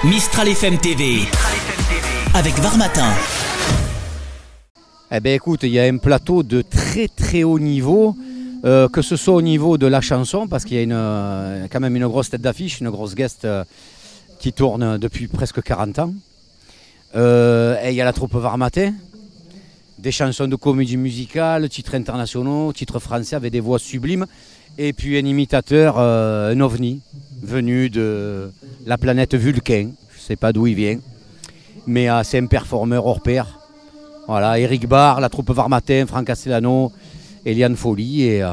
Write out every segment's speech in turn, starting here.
Mistral FM TV avec Varmatin. Eh bien écoute, il y a un plateau de très haut niveau, que ce soit au niveau de la chanson, parce qu'il y a quand même une grosse tête d'affiche, une grosse guest qui tourne depuis presque 40 ans. Et il y a la troupe Varmatin, des chansons de comédie musicale, titres internationaux, titres français avec des voix sublimes, et puis un imitateur, un ovni, venu de la planète Vulcain, je ne sais pas d'où il vient, mais c'est un performeur hors pair. Voilà, Eric Barr, la troupe Varmatin, Franck Castellano, Eliane Folly. Et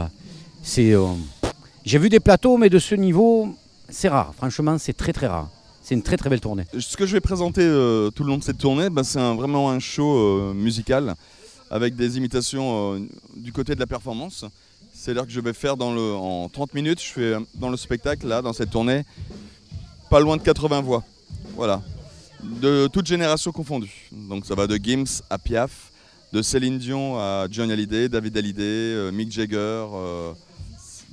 j'ai vu des plateaux, mais de ce niveau, c'est rare. Franchement, c'est très rare. C'est une très belle tournée. Ce que je vais présenter tout le long de cette tournée, c'est vraiment un show musical avec des imitations du côté de la performance. C'est-à-dire que je vais faire en 30 minutes, je fais dans le spectacle, là, dans cette tournée, pas loin de 80 voix. Voilà. De toutes générations confondues. Donc ça va de Gims à Piaf, de Céline Dion à Johnny Hallyday, David Hallyday, Mick Jagger.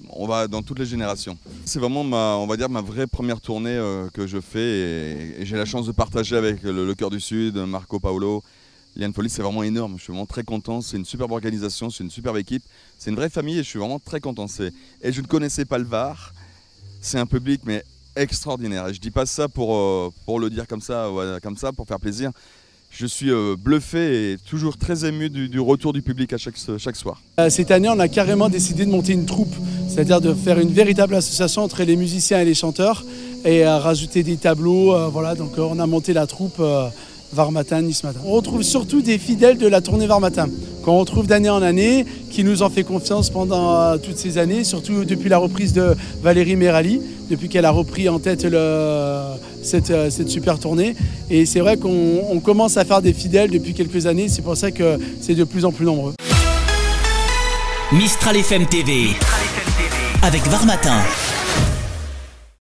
On va dans toutes les générations. C'est vraiment on va dire ma vraie première tournée que je fais et j'ai la chance de partager avec le Chœur du Sud, Marco Paolo, Eliane Folly. C'est vraiment énorme. Je suis vraiment très content. C'est une superbe organisation, c'est une superbe équipe. C'est une vraie famille et je suis vraiment très content. Et je ne connaissais pas le Var. C'est un public mais extraordinaire. Et je dis pas ça pour le dire comme ça, pour faire plaisir. Je suis bluffé et toujours très ému du retour du public à chaque soir. Cette année, on a carrément décidé de monter une troupe, c'est-à-dire de faire une véritable association entre les musiciens et les chanteurs et rajouter des tableaux. Voilà, donc on a monté la troupe Varmatin, Nice Matin. On retrouve surtout des fidèles de la tournée Varmatin, qu'on retrouve d'année en année, qui nous ont fait confiance pendant toutes ces années, surtout depuis la reprise de Valérie Mérali, depuis qu'elle a repris en tête cette super tournée. Et c'est vrai qu'on commence à faire des fidèles depuis quelques années, c'est pour ça que c'est de plus en plus nombreux. Mistral FM TV avec Varmatin.